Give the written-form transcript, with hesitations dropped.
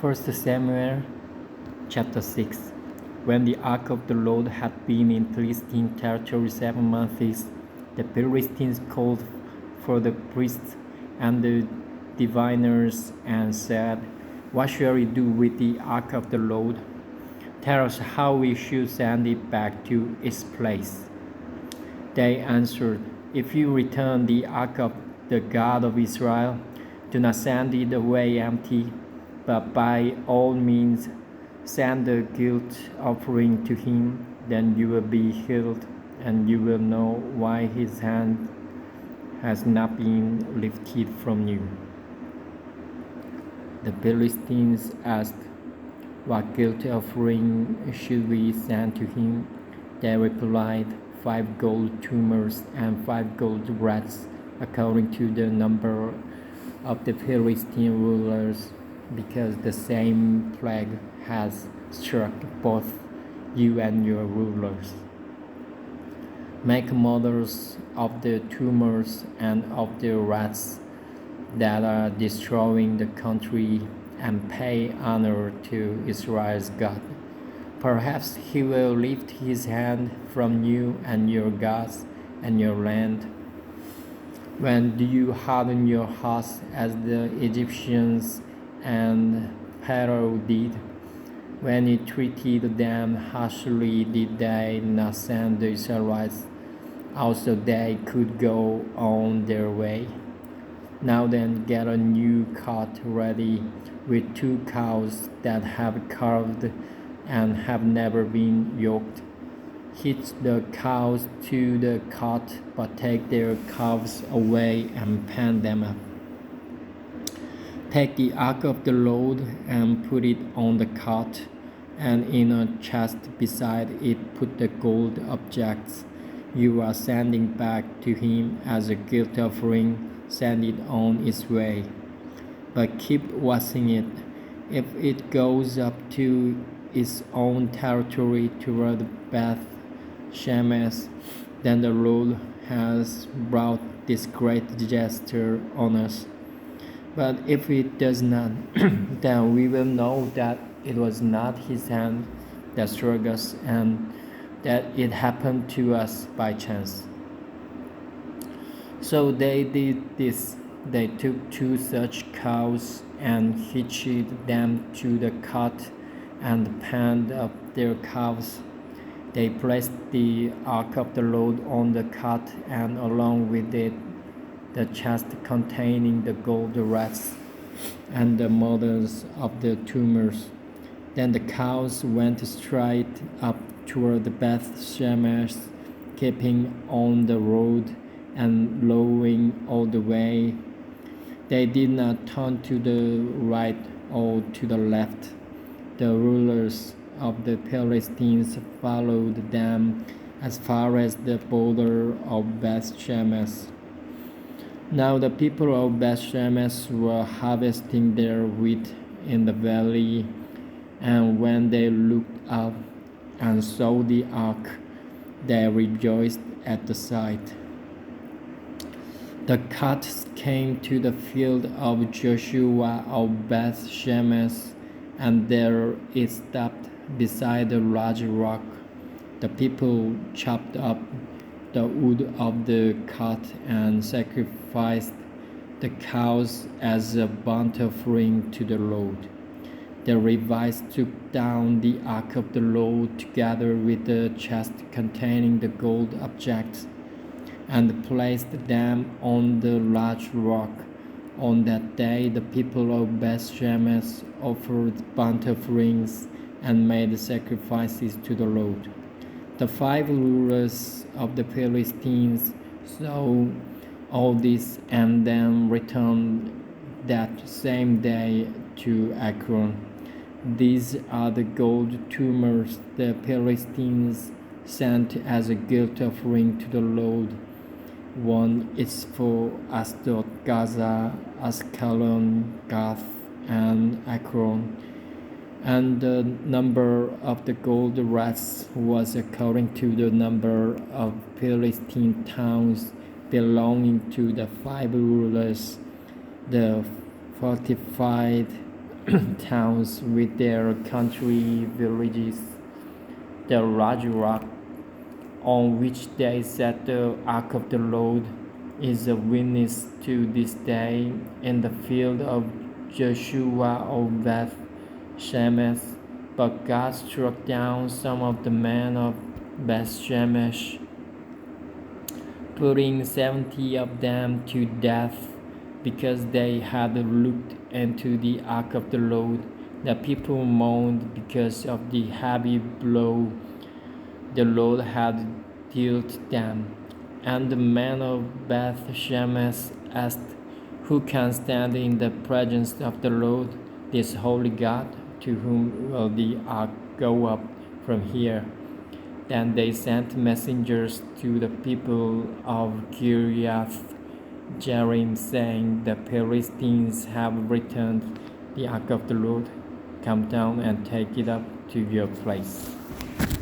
1 Samuel chapter 6. When the ark of the Lord had been in Philistine territory 7 months, the Philistines called for the priests and the diviners and said, "What shall we do with the ark of the Lord? Tell us how we should send it back to its place." They answered, "If you return the ark of the God of Israel, do not send it away empty, but by all means send a guilt offering to him. Then you will be healed, and you will know why his hand has not been lifted from you." The Philistines asked, "What guilt offering should we send to him?" They replied, 5 gold tumors and 5 gold rats, according to the number of the Philistine rulers, because the same plague has struck both you and your rulers. Make models of the tumors and of the rats that are destroying the country, and pay honor to Israel's God. Perhaps he will lift his hand from you and your gods and your land. When do you harden your hearts as the Egyptians and Pharaoh did? When he treated them harshly, did they not send the Israelites out so they could go on their way? Now then, get a new cart ready with 2 cows that have calved and have never been yoked. Hitch the cows to the cart, but take their calves away and pen them up. Take the ark of the Lord and put it on the cart, and in a chest beside it put the gold objects you are sending back to him as a guilt offering. Send it on its way, but keep watching it. If it goes up to its own territory toward Beth Shemesh, then the Lord has brought this great disaster on us. But if it does not, then we will know that it was not his hand that struck us, and that it happened to us by chance. So they did this. They took 2 such cows and hitched them to the cart and penned up their calves. They placed the ark of the Lord on the cart, and along with it the chest containing the gold rats and the models of the tumors. Then the cows went straight up toward Beth Shemesh, keeping on the road and lowing all the way. They did not turn to the right or to the left. The rulers of the Philistines followed them as far as the border of Beth Shemesh. Now the people of Beth Shemesh were harvesting their wheat in the valley, and when they looked up and saw the ark, they rejoiced at the sight. The cart came to the field of Joshua of Beth Shemesh, and there it stopped beside a large rock. The people chopped up the wood of the cart and sacrificed the cows as a burnt offering to the Lord. The Levites took down the ark of the Lord together with the chest containing the gold objects, and placed them on the large rock. On that day the people of Beth Shemesh offered burnt offerings and made sacrifices to the Lord. The 5 rulers of the Philistines saw all this and then returned that same day to Ekron. These are the gold tumors the Philistines sent as a guilt offering to the Lord. One is for Ashdod, Gaza, Ascalon, Gath, and Ekron. And the number of the gold rats was according to the number of Philistine towns belonging to the 5 rulers. The fortified towns with their country villages. The large rock on which they set the Ark of the Lord is a witness to this day in the field of Joshua of Beth Shemesh. But God struck down some of the men of Beth Shemesh, putting 70 of them to death because they had looked into the Ark of the Lord. The people mourned because of the heavy blow the Lord had dealt them. And the men of Beth Shemesh asked, "Who can stand in the presence of the Lord, this holy God? To whom will the ark go up from here?" Then they sent messengers to the people of Kiriath Jearim, saying, "The Philistines have returned the ark of the Lord. Come down and take it up to your place."